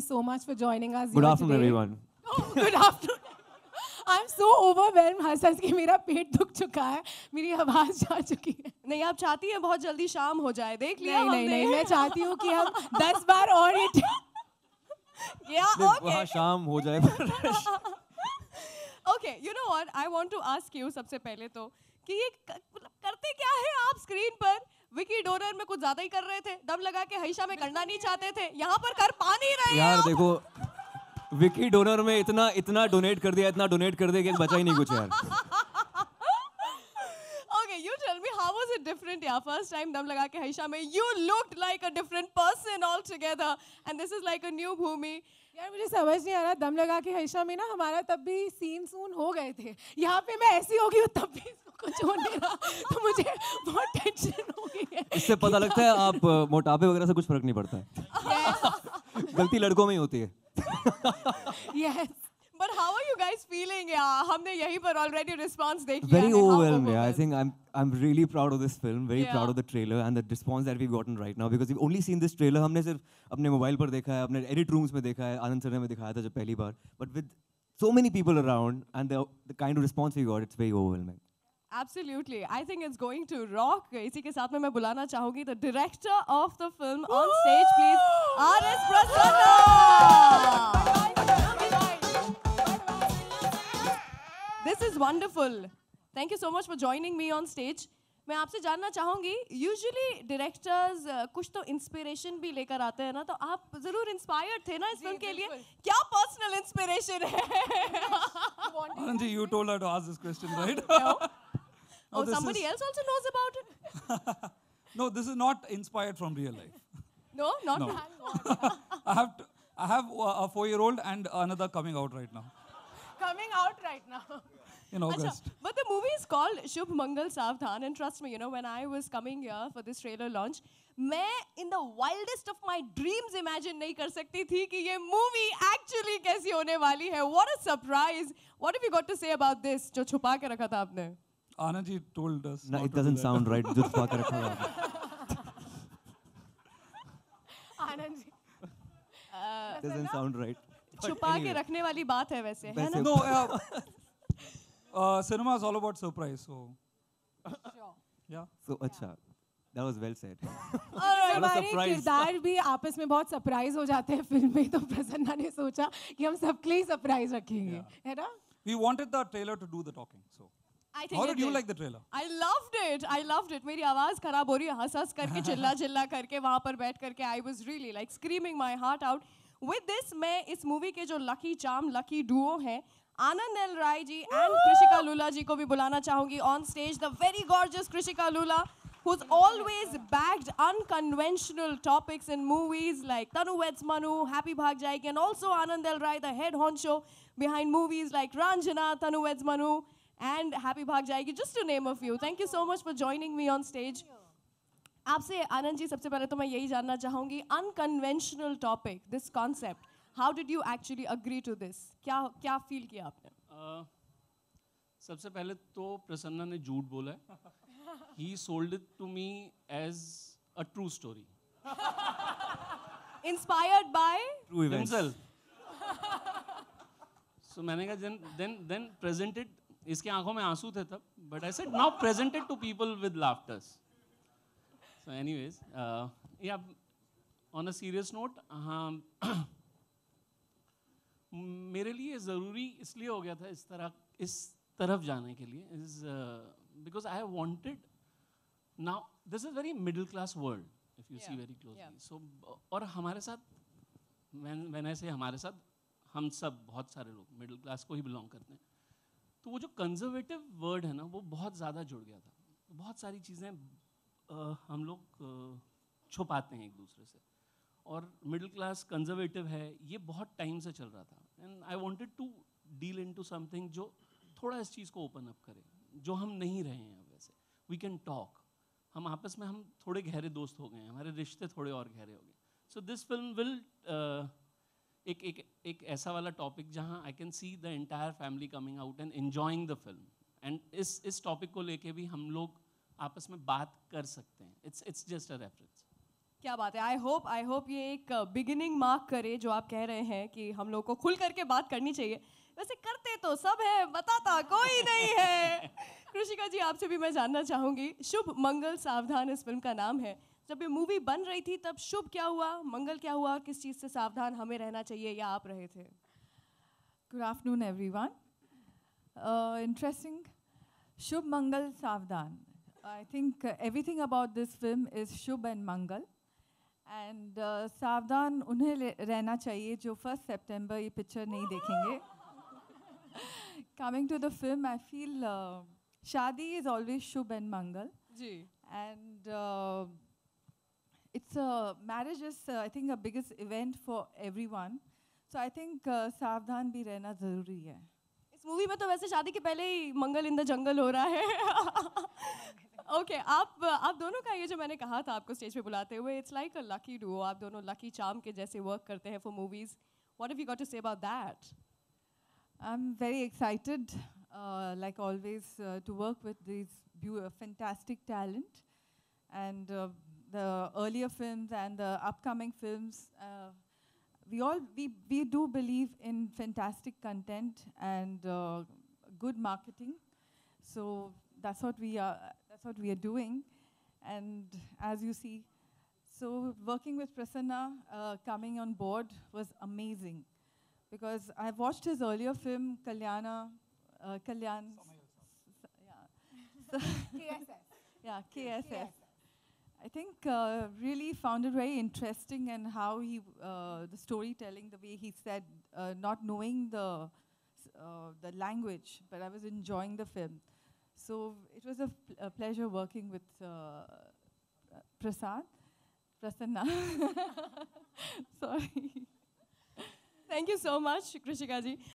so much for joining us. Good here afternoon, today. everyone. Oh, good afternoon. I'm so overwhelmed हंस-हंस के मेरा पेट दुख चुका है, मेरी आवाज़ जा चुकी है। नहीं, आप चाहती हैं बहुत जल्दी शाम हो जाए, देख लिया नहीं, हमने। नहीं, मैं चाहती हूँ कि हम 10 बार और ये वहाँ शाम हो जाए। Okay, you know what? I want to ask you सबसे पहले तो कि ये करते क्या है आप स्क्रीन पर? विकी डोनर में कुछ ज़्यादा ही कर रहे थे, दम लगा के हईशा में करना नहीं चाहते थे, यहाँ पर कर पा नहीं रहे हैं यार आप। देखो, विकी डोनर में इतना डोनेट कर दिया कि बचा ही नहीं कुछ यार। Okay, you tell me how was it different? Yeah, first time दम लगा के हईशा में you looked like a different person altogether, and this is like a new Bhumi. यार मुझे समझ नहीं आ रहा, दम लगा के हईशा में ना हमारा तब भी सीन हो गए थे। यहाँ पे मैं ऐसी होगी तब भी इसको कुछ हो नहीं रहा, तो मुझे बहुत टेंशन हो गई है। इससे पता लगता है आप मोटापे वगैरह से कुछ फर्क नहीं पड़ता है। गलती लड़कों में ही होती है। Yes. But how are you guys feeling? Yeah, हमने यहीं पर already response देख लिया Very है। How overwhelmed. Yeah, I overwhelmed? think I'm really proud of this film. Very Yeah. proud of the trailer and the response that we've gotten right now because we've only seen this trailer. हमने सिर्फ अपने mobile पर देखा है, अपने edit rooms में देखा है, आनंद सर ने हमें दिखाया था जब पहली बार. But with so many people around and the kind of response we got, it's very overwhelming. Absolutely. I think it's going to rock. इसी के साथ में मैं बुलाना चाहूँगी the director of the film on stage, please, R.S. Prasanna. This is wonderful. Thank you so much for joining me on stage. मैं आपसे जानना चाहूँगी, usually directors कुछ तो inspiration भी लेकर आते हैं ना, तो आप ज़रूर inspired थे ना इस film के लिए? क्या personal inspiration है? Anand, you told her to ask this question, right? No. No, Oh, this somebody is- else also knows about it? No, this is not inspired from real life. No, not No. from I have a 4-year-old and another coming out right now Coming out right now. in August. Achha, but the movie is called Shubh Mangal Savdhan, and trust me, you know, when I was coming here for this trailer launch, मैं in the wildest of my dreams imagine नहीं कर सकती थी कि ये movie actually कैसी होने वाली है. What a surprise! What have you got to say about this? जो छुपा के रखा था आपने. Anand ji told us. No, not it to do doesn't that. sound right. जो छुपा के रखा हुआ है. Anand ji. Doesn't sound right. But छुपा के anyway. रखने वाली बात है वैसे, है ना? No, cinema is all about surprise. So, yeah. So अच्छा, that was well said. और What a हमारे surprise. किरदार भी आपस में बहुत सरप्राइज हो जाते हैं फिल्म में, तो प्रसन्ना ने सोचा कि हम सबके लिए सरप्राइज रखेंगे, है ना? We wanted the trailer to do the talking. So, I think how it did you did. like the trailer? I loved it. I loved it. मेरी आवाज़ खराब हो रही है, हंस करके चिल्ला करके वहाँ पर बैठ करके I was really like screaming my heart out. With this, मैं इस मूवी के जो लकी चार्म, लकी डुओ हैं, आनंद एल राय जी and कृषिका लूला जी को भी बुलाना चाहूँगी on stage. The very gorgeous कृषिका Lula, who's always bagged unconventional topics in movies like Tanu Weds Manu, Happy Bhag Jayegi, and also Anand El Rai, the head honcho behind movies like Ranjana, Tanu Weds Manu, and Happy Bhag Jayegi, just to name a few. Thank you so much for joining me on stage. आपसे आनंद जी सबसे पहले तो मैं यही जानना चाहूँगी, unconventional topic, this concept, how did you actually agree to this? क्या feel किया आपने? सबसे पहले तो प्रसन्ना ने झूठ बोला है. He sold it to me as a true story. Inspired by? True events. Himself. So मैंने कहा then present it. इसके आंखों में आंसू थे तब. But I said now present it to people with laughters. So anyways, yeah. On a serious note, हाँ. मेरे लिए ज़रूरी इसलिए हो गया था इस तरफ जाने के लिए is because I wanted. Now, this is very middle class world, if you see very closely. Yeah. So, और हमारे साथ, when I say हमारे साथ, हम सब बहुत सारे लोग middle class को ही belong करते हैं. तो वो जो conservative word है ना, वो बहुत ज़्यादा जुड़ गया था. बहुत सारी चीज़ें हम लोग छुपाते हैं एक दूसरे से. और middle class conservative है, ये बहुत टाइम से चल रहा था. And I wanted to deal into something जो थोड़ा इस चीज़ को open up करे, जो हम नहीं रहे हैं वैसे. We can talk. हम आपस में हम थोड़े गहरे दोस्त हो गए हैं, हमारे रिश्ते थोड़े और गहरे हो गए. So this film will एक ऐसा वाला टॉपिक जहाँ I can see the entire family coming out and enjoying the film. And इस टॉपिक को लेके भी हम लोग आपस में बात कर सकते हैं. It's just a reference. क्या बात है। आई होप ये एक बिगिनिंग मार्क करे जो आप कह रहे हैं कि हम लोग को खुल करके बात करनी चाहिए। वैसे करते तो सब है, बताता कोई नहीं है। कृषिका जी, आपसे भी मैं जानना चाहूंगी, शुभ मंगल सावधान इस फिल्म का नाम है। जब ये मूवी बन रही थी तब शुभ क्या हुआ, मंगल क्या हुआ, किस चीज़ से सावधान हमें रहना चाहिए या आप रहे थे? Good afternoon, everyone. Interesting. Shubh Mangal Savdhan. I think everything about this film is Shubh and Mangal. And Savdhan उन्हें रहना चाहिए जो 1 September ये पिक्चर नहीं देखेंगे. Coming to the film, I feel शादी is always Shubh and Mangal. Ji. And marriage is I think a biggest event for everyone. So I think सावधान भी रहना ज़रूरी है. इस मूवी में तो वैसे शादी के पहले ही मंगल इन द जंगल हो रहा है। ओके, आप दोनों का ये जो मैंने कहा था आपको स्टेज पे बुलाते हुए, it's like a lucky duo. आप दोनों लकी चार्म के जैसे वर्क करते हैं for movies. What have you got to say about that? I'm very excited, like always, to work with these fantastic talent, and the earlier films and the upcoming films. We do believe in fantastic content and good marketing, so that's what we are doing. And as you see, so working with Prasanna coming on board was amazing. Because I've watched his earlier film, Kalyan. KSS. Yeah, KSS. I think really found it very interesting, and how the storytelling, the way he said, not knowing the language, but I was enjoying the film. So it was a pleasure working with Prasanna. Sorry. Thank you so much Krishika ji.